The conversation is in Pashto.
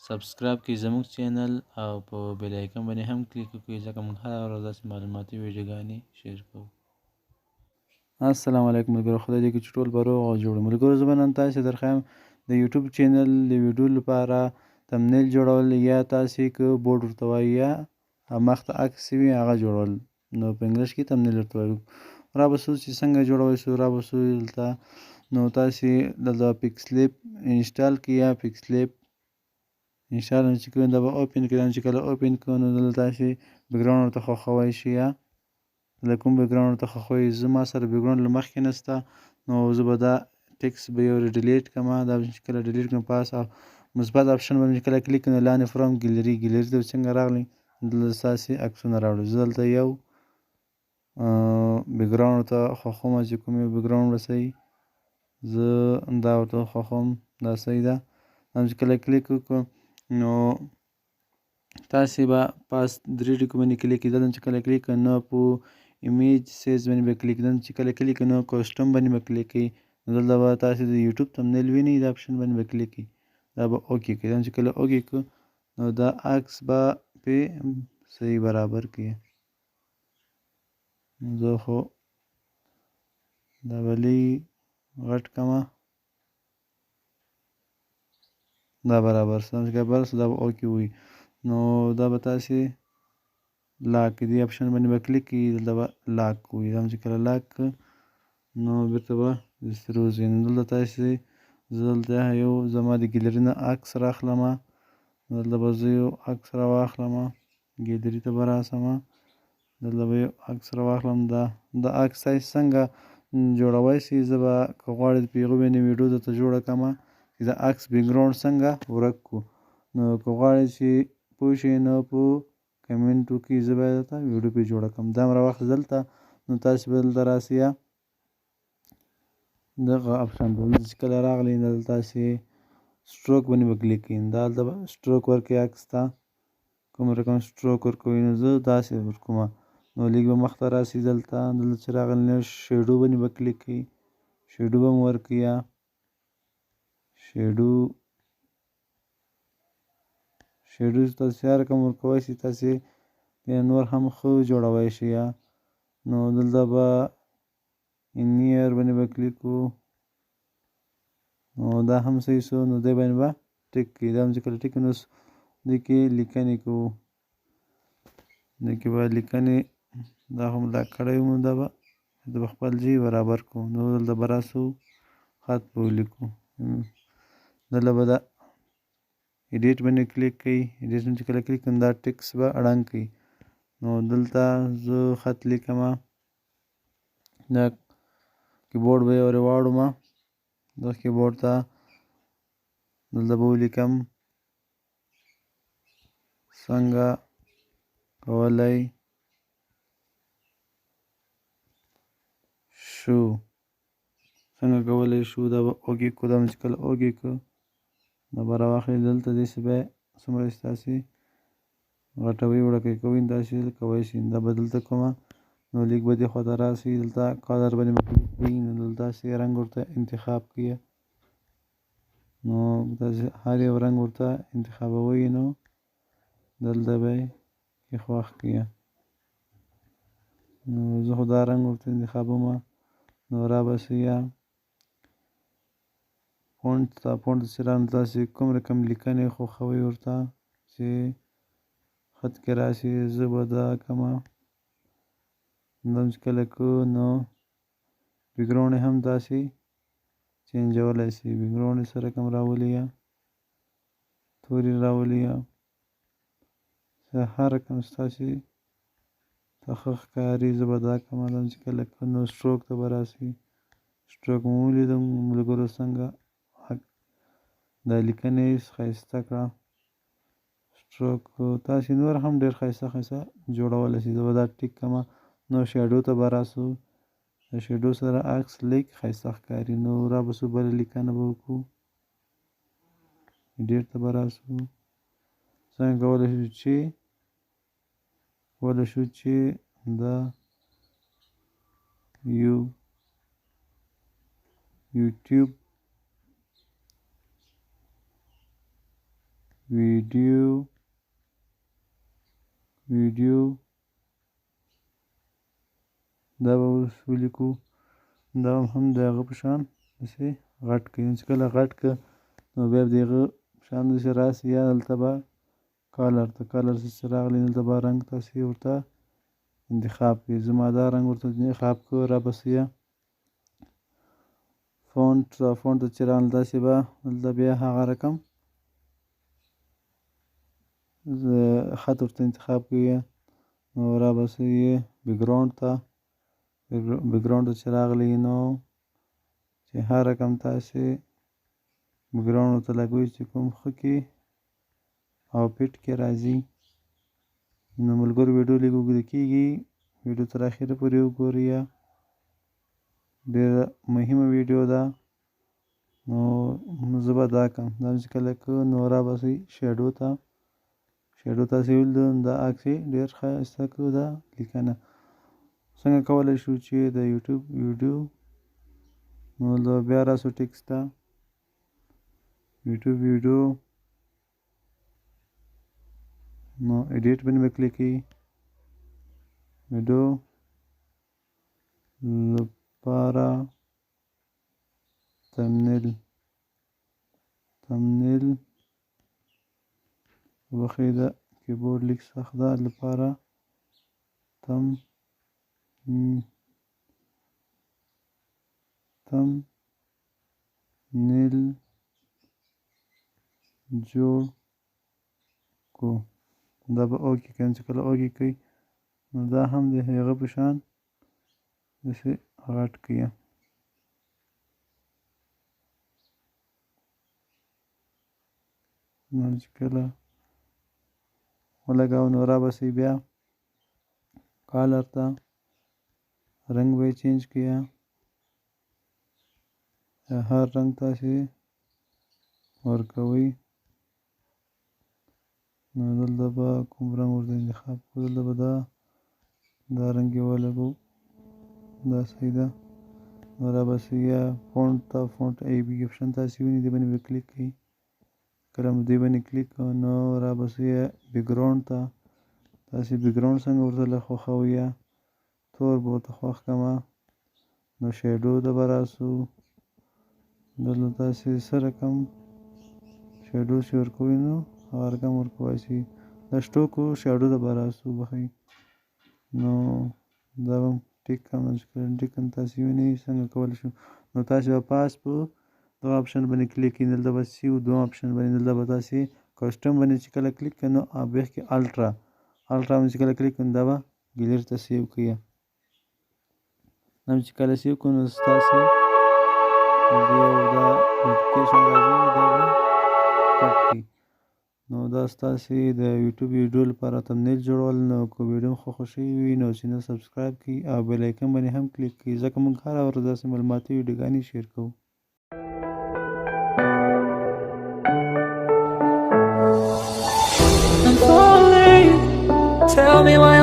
سبسکرایب کړئ زموږ چینل او په بیل آیکن باندې هم کلیک وکړئ ځکه موږ هره ورځ داسې معلوماتي ویډیوګانې شیر کوو. السلام علیکم ملګرو، خدای دې وکړي چې ټول به روغ او جوړ وي. ملګرو، زه به نن تاسې درښیم د یوټیوب چینل د ویډیو لپاره تمنیل جوړول، یا تاسې که بورډ ورته وایي یا مخته عکس وي هغه جوړول، نو په انګلیش کې تمنیل ورته وایو. رابسو چې څنګه جوړولی سو، رابسو دلته نو تاسې دلته پیکسلیپ انسټال کړئ یا پیکسلیپ انشاءالله چې کوم دا به اوپن کړئ. چې کله اوپن کړو نو دلته تاسې بیکګراوند ورته خوښوی شي یا د کوم بیکګراوند ورته خوښوئ. زه ما سره بیکګراوند له مخکې نسته، نو زه به دا ټکس به یو ډیلیټ کړم. دا چې کله ډیلیټ کړم پاس او مثبت آپشن باندې کله کلیک کړم لاندې فرام ګیلري ته څنګه راغلی دلته ستاسې عکسونه راوړي. زه دلته یو بیکګراوند ورته خوښوم چې کوم یو بیکګراوند به صحیح، زه دا ورته خوښوم، دا صحیح ده. چې کله کلیک وکړم نو تاسې به پاس 3 ټکو باندې کلیک کړئ. دلته چې کله کلیک کړئ نو په ایمیج سیز باندې به کلیک کړئ. چې کله کلیک کړئ نو کوسټم باندې به کلیک کړئ. دلته به تاسې د یوټیوب تمنیل وینئ، دا آپشن باندې به کلیک کړئ، دا به اوکې کړئ. چې کله اوکې کړو نو دا عکس به پې صحیح برابر کړئ. زه خو دا به لږ غټ کړمه، دا برابر شو. چې برابر شو دا به اوکې وي. نو دا به تاسې لاک دې آپشن باندې به کلیک کړئ، دلته به لاک وي. دا چې کله لاک نو بیرته به روزي. نو دلته تاسې زه دلته یو زما د ګیلري نه عکس راخلم، دلته به زه یو عکس راواخلم، ګیلري ته به راسم، دلته به یو عکس راواخلم. دا عکس تاسې څنګه جوړوی شئ، زه به که غواړئ په هغو باندې ویډیو درته جوړه کړم چې د عکس بیکګراوند څنګه ورک کړو. نو که غواړئ چې پوه شئ نو په کمنټ وکړئ، زه به درته ویډیو پرې جوړه کړم. دا همره وخت دلته نو تاسې به دلته راسئ یا دغه آپشن ته چې کله راغلی دلته تاسې سټروک باندې به کلیک کړئ. دا دلته به سټروک ورکړئ عکس ته، کوم رقم سټروک ورکوئ. نو زه داسې ورکوم. نو لږ به مخته راسئ، دلته چې راغلی نو شیډو باندې به کلیک کړئ، شیډو به مو ورکړئ یا شیډو تاسې هر رقم ورکوی شئ، تاسې نور هم ښه جوړوی شئ. یا نو دلته به انیر باندې به کلیک کړو، نو دا هم صحیح شو. نو دې باندې به ټیک کړئ. دا هم چې کله ټیک نو دې کې لیکنې کوو، دې کې به لیکنې دا هم لا کړی وم، دا به خپل ځای برابر کړو. نو دلته به راسو خط به ولیکو، دلته به دا ایډیټ باندې کلیک کړئ. ایډیټ باندې چې کله کلیک کړم دا ټکس به ړنګ کړئ. نو دلته زه خط لیکم، دا کیبورډ به یې ورې واړوم، دا کیبورډ ته دلته به ولیکم څنګه کولی شو. دا به اوکې کړو. دا چې کله اوکې کړو دا به راواخلئ. دلته داسې به څومره چې تاسې غټوئ وړوکی کوئ تاسې کوی شئ. دا به دلته کومه نو لیک به دې خواته راسئ، دلته کلر باندې به کلیک کړئ. نو دلته تاسې رنګ ورته انتخاب کړئ، نو تاسې هر یو رنګ ورته انتخابوئ. نو دلته به یې خوښ کړئ. نو زه خو دا رنګ ورته انتخابوم. نو رابسئ یا فونټ چې رانه تاسې کوم رقم لیکنې خوښوئ ورته چې خط کې راشي، زه به دا کړمه. دا چې کله کړو نو بیکګراوند هم تاسې چینجولی شئ. بیکګراوند یې څه رقم راولئ یا تورې راولئ یا هر رقم چې تاسې ته ښه ښکاري، زه به دا کړم. دا چې کله کړو نو سټروک ته به راسئ. سټروک مو ولیدو ملګرو څنګه دا لیکنې ښایسته کړه. سټروک تاسې نور هم ډېر ښایسته جوړولی شئ. زه به دا ټیک کړم. نو شیډو ته به راسو، د شیډو سره عکس لږ ښایسته ښکاري. نو رابسو بله لیکنه به وکړو، ایډیټ ته به راسو. څنګه کولی شو چې دا یوټیوب ویډیو دا به اوس ولیکو. دا هم د هغه په شان داسې غټ کړئ. چې کله غټ کړه نو بیا د هغه په شان داسې راسي. یا دلته به کالر چې راغلی دلته به رنګ تاسې ورته انتخاب کړئ. زما دا رنګ ورته انتخاب کړ. راپسې فونټ ته چې راغلی داسې به دلته بیا هغه رقم خط ورته انتخاب کړئ. نو راپسې بیکګراونډ ته چې راغلی نو چې هر رقم تاسې بیکګراونډ ورته لګوئ چې کوم ښه کې او پیټ کې راځي. نو ملګرو ویډیو لږ اوږده کېږي، ویډیو تر اخره پورې وګورئ. ډېره مهمه ویډیو ده. نو زه به دا کړم. دا چې کله که نو راباسئ شیډو تاسې ولیدو دا عکس یې ډېر ښایسته کړو. دا لیکنه څنګه کولی شو چې د یوټیوب ویډیو نو بیا راسو ټیکسټ ته یوټیوب ویډیو نو ایډیټ باندې به کلیک کړئ. ویډیو لپاره تمنیل وښی د کیبورډ لیک سخت ده لپاره تمنیل جوړ کړو. دا به اوکې کوم. چې کله اوکې کوئ نو دا هم د هغه په شان داسې غټ کړئ. نو چې کله ولګاو نو راباسئ بیا کالر ته رنګ به یې چینج کړئ. هر رنګ تاسې ورکوئ. نو دلته به کوم رنګ ورته انتخاب کړو. دلته به دا رنګ یې ولګو. دا صحیح ده. نو راباسئ یا فونټ ای بي اپشن تاسې وینئ دې باندې به کلیک کړئ. کله مو دې باندې کلیک کړو نو راباسئ بیکګراونډ ته. تاسې بیکګراونډ څنګه ورته خوښوئ یا تور به ورته خوښ کړمه. نو شیډو ته به راسو. دلته تاسې څه رقم شیډو چې ورکوئ نو هغه رقم ورکولی شئ. دا شټوکو شیډو ته به راسو. بخښئ. نو دا به ټیک کړم. چې کله ټیک کړم تاسې وینئ څنګه کولی شو. نو تاسې به پاس په دغه اپشن باندې کلیک کړئ. دلته به سیو دوه اپشن باندې دلته به تاسې کسټم باندې چې کله کلیک کړئ نو بیا کې الټرا باندې چې کله کلیک کړئ دا به ګیلري ته سیو کړئ. دا چې کله سیو کړو نو ستاسې یو دا نوټیفیکیشن راځي دا به کټ کړئ. نو دا ستاسې د یوټیوب ویډیو لپاره تمنیل جوړول. نو که ویډیو مو خوښه شوې وي نو چینل سبسکرایب کړئ او بیل آیکن باندې هم کلیک کړئ ځکه موږ هره ورځ داسې معلوماتي ویډیوګانې شیر کوو. Tell me why